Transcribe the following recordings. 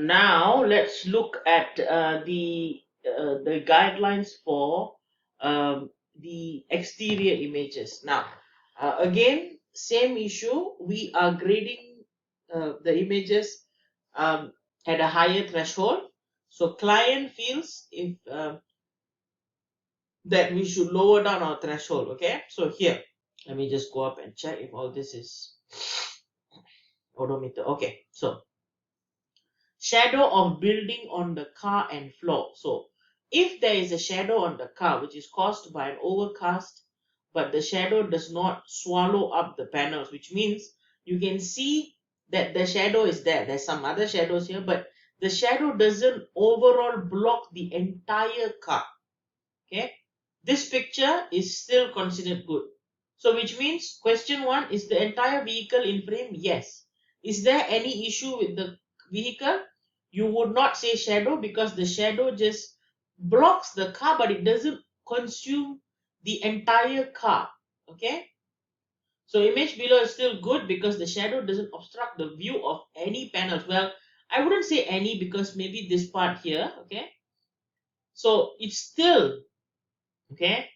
Now let's look at the guidelines for the exterior images. Now, again, same issue. We are grading the images um, at a higher threshold. So client feels if that we should lower down our threshold. Okay, so here, let me just go up and check if all this is odometer. Okay, so shadow of building on the car and floor. So if there is a shadow on the car which is caused by an overcast, but the shadow does not swallow up the panels, which means you can see that the shadow is there. There's some other shadows here, but the shadow doesn't overall block the entire car. Okay, this picture is still considered good. So which means question 1, is the entire vehicle in frame? Yes. Is there any issue with the vehicle? You would not say shadow because the shadow just blocks the car, but it doesn't consume the entire car. Okay, so image below is still good because the shadow doesn't obstruct the view of any panels. Well, I wouldn't say any because maybe this part here. Okay, so it's still okay.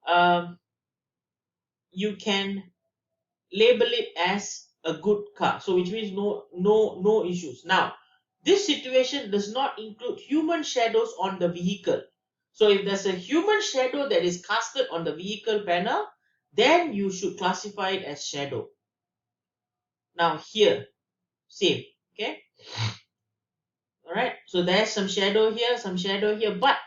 um, you can label it as a good car, so which means no issues. Now this situation does not include human shadows on the vehicle. So if there's a human shadow that is casted on the vehicle panel, then you should classify it as shadow. Now here, same. Okay, all right, so there's some shadow here, some shadow here, but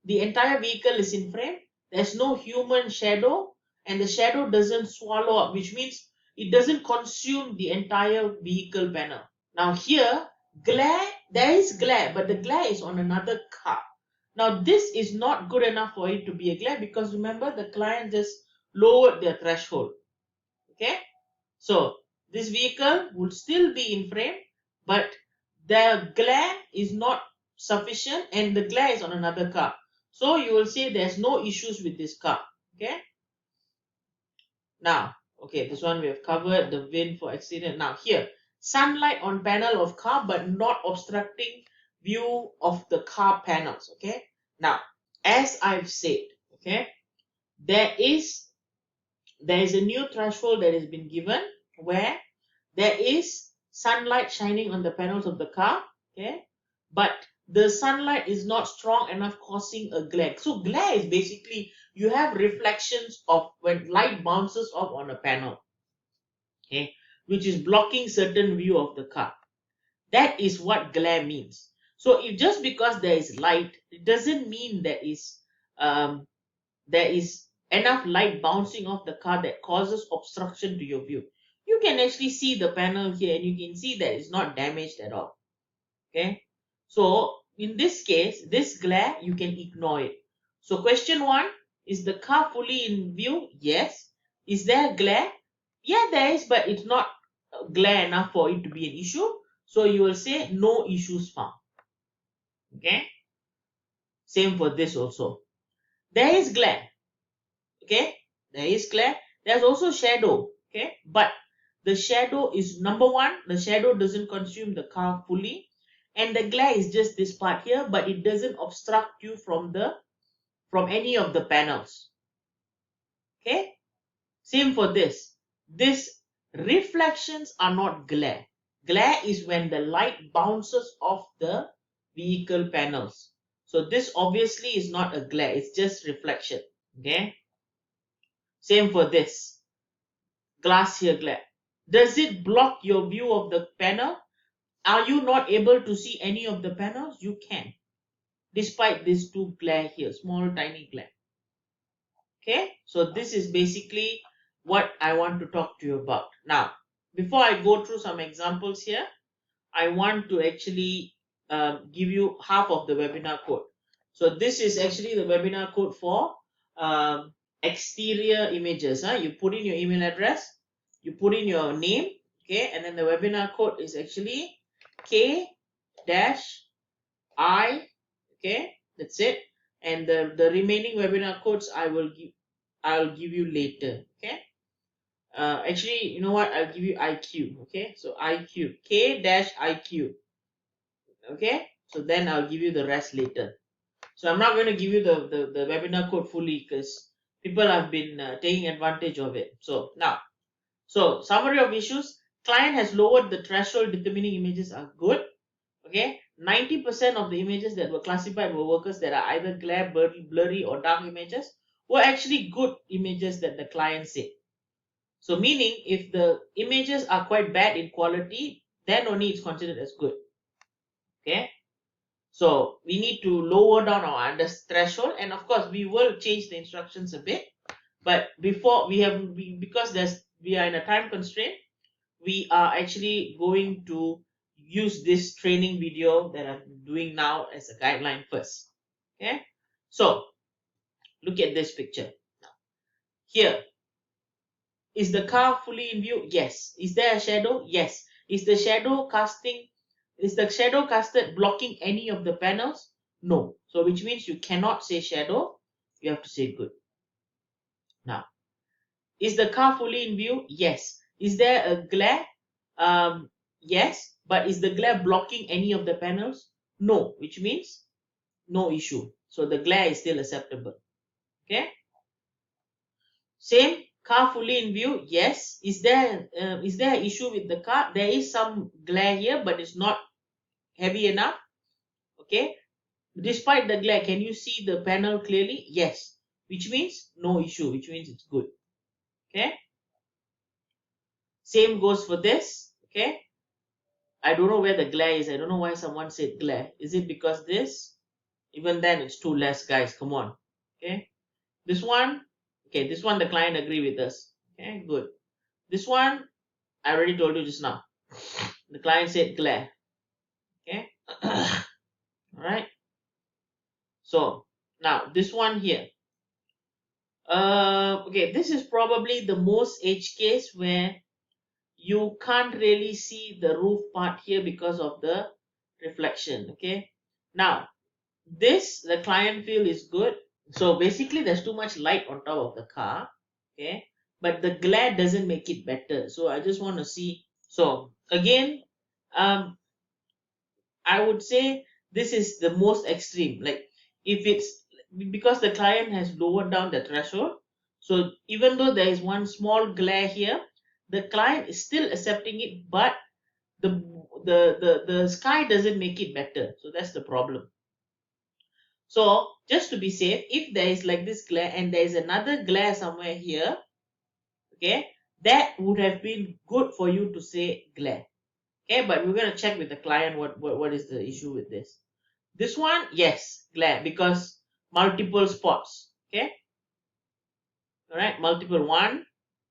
the entire vehicle is in frame. There's no human shadow, and the shadow doesn't swallow up, which means it doesn't consume the entire vehicle panel. Now here, glare, there is glare, but the glare is on another car. Now this is not good enough for it to be a glare because remember the client just lowered their threshold. Okay, so this vehicle would still be in frame, but the glare is not sufficient and the glare is on another car. So you will say there's no issues with this car. Okay, now, okay, this one we have covered the VIN for accident. Now here, sunlight on panel of car but not obstructing view of the car panels. Okay, now as I've said, okay, there is a new threshold that has been given where there is sunlight shining on the panels of the car. Okay, but the sunlight is not strong enough causing a glare. So glare is basically you have reflections of when light bounces off on a panel, okay, which is blocking certain view of the car. That is what glare means. So if just because there is light, it doesn't mean um, there is enough light bouncing off the car that causes obstruction to your view. You can actually see the panel here and you can see that it's not damaged at all. Okay, so in this case, this glare you can ignore it. So question 1, is the car fully in view? Yes. Is there glare? Yeah, there is, but it's not glare enough for it to be an issue. So you will say no issues found. Okay, same for this also. There is glare. Okay, there is glare. There's also shadow. Okay, but the shadow is number 1, the shadow doesn't consume the car fully, and the glare is just this part here, but it doesn't obstruct you from any of the panels. Okay, same for this. This reflections are not glare. Glare is when the light bounces off the vehicle panels. So this obviously is not a glare, it's just reflection. Okay, same for this glass here glare. Does it block your view of the panel? Are you not able to see any of the panels? You can, despite these two glare here, small tiny glare. Okay, so this is basically what I want to talk to you about. Now, before I go through some examples here, I want to actually give you half of the webinar code. So this is actually the webinar code for exterior images. You put in your email address, you put in your name, okay, and then the webinar code is actually K-I, okay, that's it. And the remaining webinar codes I'll give you later. Okay, actually, you know what, I'll give you IQ. Okay, so IQ, K-IQ, Okay, so then I'll give you the rest later. So I'm not going to give you the webinar code fully because people have been taking advantage of it. So now, so summary of issues: client has lowered the threshold, determining images are good. Okay, 90% of the images that were classified were workers that are either glare, blurry or dark images were actually good images that the client said. So meaning if the images are quite bad in quality, then only it's considered as good. Okay, so we need to lower down our under threshold, and of course we will change the instructions a bit. But before because we are in a time constraint, we are actually going to use this training video that I'm doing now as a guideline first. Okay, so look at this picture. Here, is the car fully in view? Yes. Is there a shadow? Yes. Is the shadow casted blocking any of the panels? No. So which means you cannot say shadow, you have to say good. Now, is the car fully in view? Yes. Is there a glare? Yes. But is the glare blocking any of the panels? No. Which means no issue. So the glare is still acceptable. Okay. Same, car fully in view. Yes. Is there an issue with the car? There is some glare here, but it's not heavy enough. Okay. Despite the glare, can you see the panel clearly? Yes. Which means no issue. Which means it's good. Okay. Same goes for this. Okay. I don't know where the glare is. I don't know why someone said glare. Is it because this? Even then, it's too less, guys. Come on. Okay. This one. Okay. This one, the client agree with us. Okay. Good. This one, I already told you just now. The client said glare. Okay. All right. So now this one here. Okay, this is probably the most edge case where you can't really see the roof part here because of the reflection. Okay. Now this the client feel is good. So basically there's too much light on top of the car. Okay. But the glare doesn't make it better. So I just want to see. So again, I would say this is the most extreme. Like if it's because the client has lowered down the threshold. So even though there is one small glare here, the client is still accepting it, but the the sky doesn't make it better. So that's the problem. So just to be safe, if there is like this glare and there is another glare somewhere here, okay, that would have been good for you to say glare. Okay, but we're gonna check with the client what is the issue with this. This one, yes, glare because multiple spots. Okay, all right, multiple 1,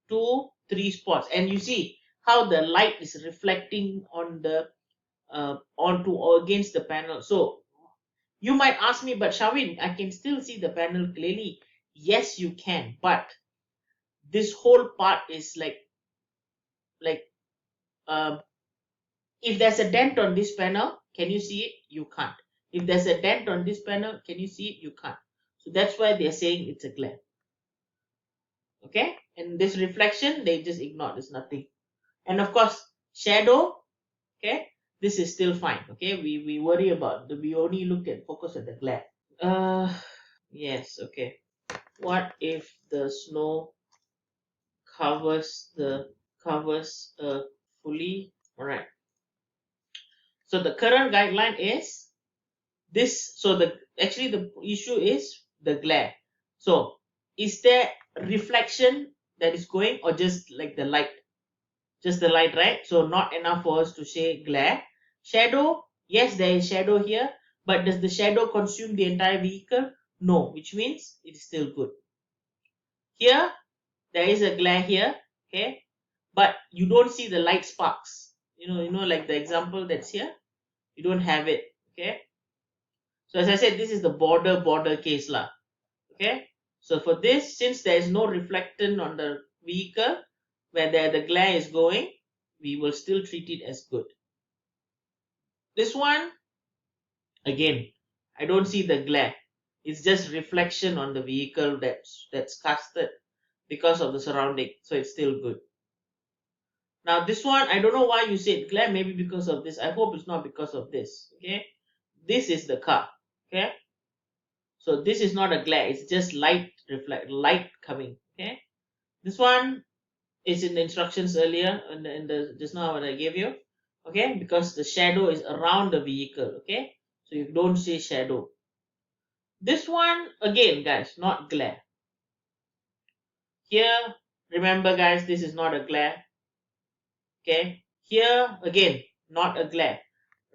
2, 3 spots, and you see how the light is reflecting on the onto or against the panel. So you might ask me, but Shavin, I can still see the panel clearly. Yes, you can, but this whole part is like um, if there's a dent on this panel, can you see it? You can't. If there's a dent on this panel, can you see it? You can't. So that's why they're saying it's a glare. Okay, and this reflection they just ignore. There's nothing. And of course shadow. Okay, this is still fine. Okay, we worry about we only look at focus at the glare. Yes. Okay, what if the snow covers fully? All right, so the current guideline is this. So the actually the issue is the glare. So is there reflection that is going or just like the light? Just the light, right? So not enough for us to say glare. Shadow, yes, there is shadow here, but does the shadow consume the entire vehicle? No, which means it is still good. Here, there is a glare here, okay, but you don't see the light sparks. Like the example that's here, you don't have it, okay. So as I said, this is the border case lah, okay. So for this, since there is no reflectant on the vehicle where the glare is going, we will still treat it as good. This one, again, I don't see the glare. It's just reflection on the vehicle that's casted because of the surrounding. So it's still good. Now this one, I don't know why you said glare, maybe because of this. I hope it's not because of this. Okay. This is the car. Okay. So this is not a glare, it's just light coming. Okay. This one is in the instructions earlier in the just now when I gave you. Okay, because the shadow is around the vehicle. Okay. So you don't say shadow. This one again, guys, not glare. Here, remember guys, this is not a glare. Okay. Here again, not a glare.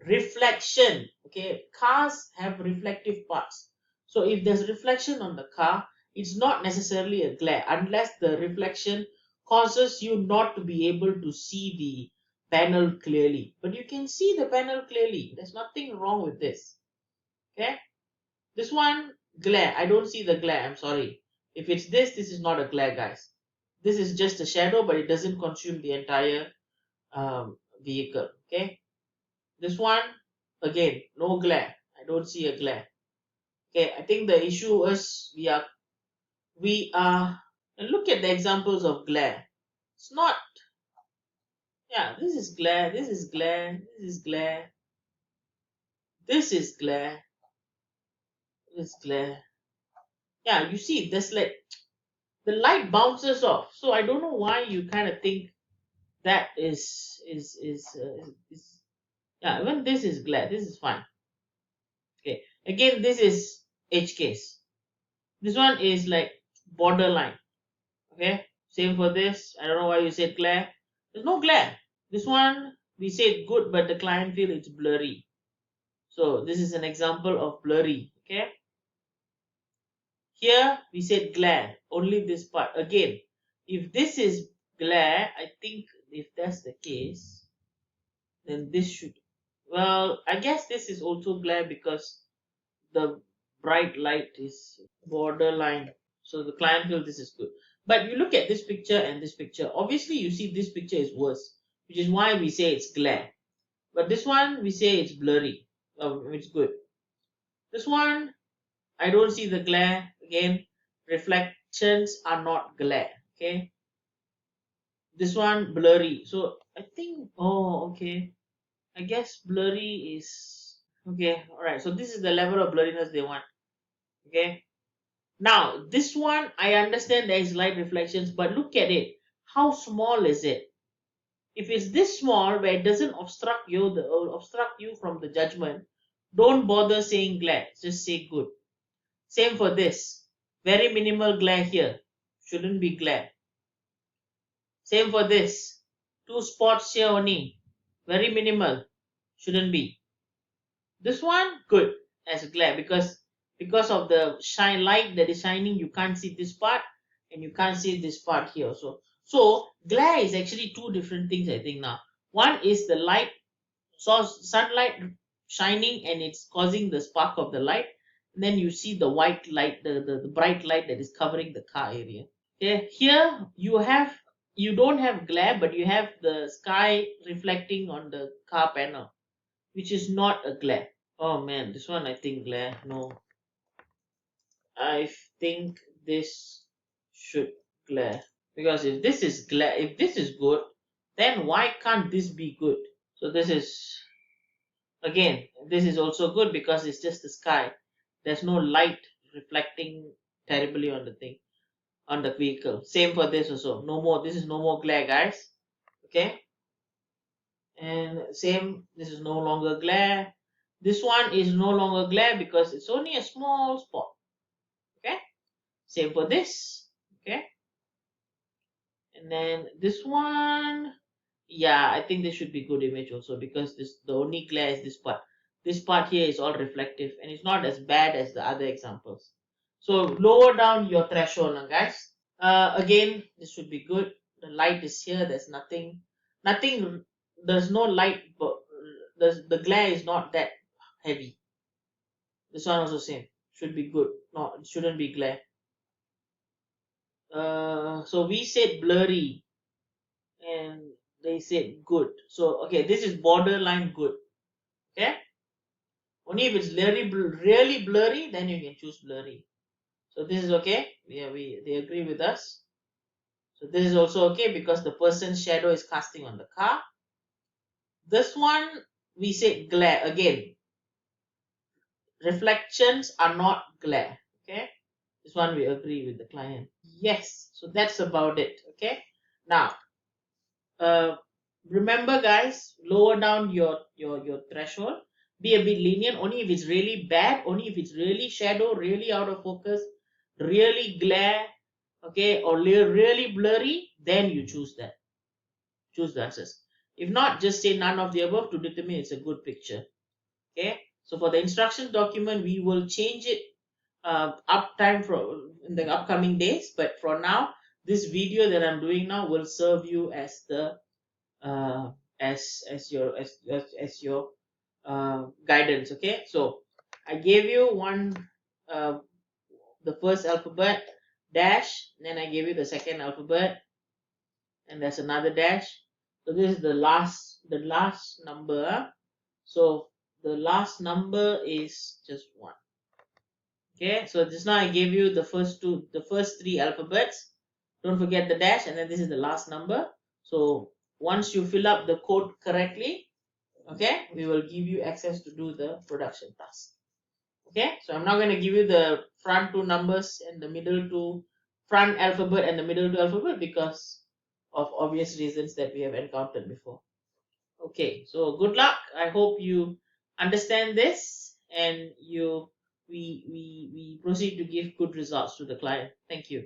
Reflection. Okay, cars have reflective parts, so if there's reflection on the car, it's not necessarily a glare unless the reflection causes you not to be able to see the panel clearly, but you can see the panel clearly. There's nothing wrong with this. Okay, this one glare, I don't see the glare, I'm sorry. If it's this is not a glare, guys. This is just a shadow, but it doesn't consume the entire vehicle. Okay, this one, again, no glare. I don't see a glare. Okay, I think the issue is we are and look at the examples of glare. It's not, yeah, this is glare, this is glare, this is glare, this is glare, this is glare. Yeah, you see, there's like the light bounces off. So I don't know why you kind of think that is yeah, even this is glare, this is fine. Okay, again, this is edge case. This one is like borderline. Okay, same for this. I don't know why you said glare. There's no glare. This one we said good, but the client feel it's blurry. So this is an example of blurry. Okay, here we said glare, only this part. Again, if this is glare, I think if that's the case, then this should, well, I guess this is also glare because the bright light is borderline. So the client feels this is good. But you look at this picture and this picture. Obviously, you see this picture is worse, which is why we say it's glare. But this one, we say it's blurry. It's good. This one, I don't see the glare. Again, reflections are not glare. Okay. This one, blurry. So I think, oh, okay. I guess blurry is, okay. All right. So this is the level of blurriness they want. Okay. Now, this one, I understand there is light reflections, but look at it. How small is it? If it's this small, where it doesn't obstruct you from the judgment, don't bother saying glare. Just say good. Same for this. Very minimal glare here. Shouldn't be glare. Same for this. Two spots here only. Very minimal. Shouldn't be. This one, good as glare because of the shine light that is shining, you can't see this part and you can't see this part here also. So glare is actually two different things, I think now. One is the light source, sunlight shining and it's causing the spark of the light. And then you see the white light, the bright light that is covering the car area. Okay, here you don't have glare, but you have the sky reflecting on the car panel, which is not a glare. Oh man, this one I think glare. No, I think this should glare because if this is good, then why can't this be good? So this is, again, this is also good because it's just the sky. There's no light reflecting terribly on the thing, on the vehicle. Same for this also. No more. This is no more glare, guys. Okay, and same. This is no longer glare. This one is no longer glare because it's only a small spot. Okay, same for this. Okay, and then this one, yeah, I think this should be good image also because this the only glare is this part here is all reflective and it's not as bad as the other examples. So lower down your threshold now, guys. Again, this should be good. The light is here, there's nothing, there's no light, but the glare is not that heavy. This one also same, should be good. No, it shouldn't be glare. So we said blurry and they said good. So okay, this is borderline good. Okay, only if it's really blurry, then you can choose blurry. So this is okay. Yeah, they agree with us. So this is also okay because the person's shadow is casting on the car. This one, we say glare. Again, reflections are not glare. Okay. This one we agree with the client. Yes. So that's about it. Okay. Now, uh, remember guys, lower down your threshold. Be a bit lenient only if it's really bad, only if it's really shadow, really out of focus, really glare, okay, or really blurry, then you choose the access. If not, just say none of the above to determine it's a good picture. Okay, so for the instruction document we will change it up time for in the upcoming days, but for now this video that I'm doing now will serve you as the uh, as your guidance. Okay, so I gave you one, uh, the first alphabet dash, then I gave you the second alphabet, and there's another dash. So this is the last number. So the last number is just one. Okay, so just now I gave you the first three alphabets. Don't forget the dash, and then this is the last number. So once you fill up the code correctly, okay, we will give you access to do the production task. Okay, so I'm not going to give you the front two numbers and the middle two, front alphabet and the middle two alphabet, because of obvious reasons that we have encountered before. Okay, so good luck. I hope you understand this and we proceed to give good results to the client. Thank you.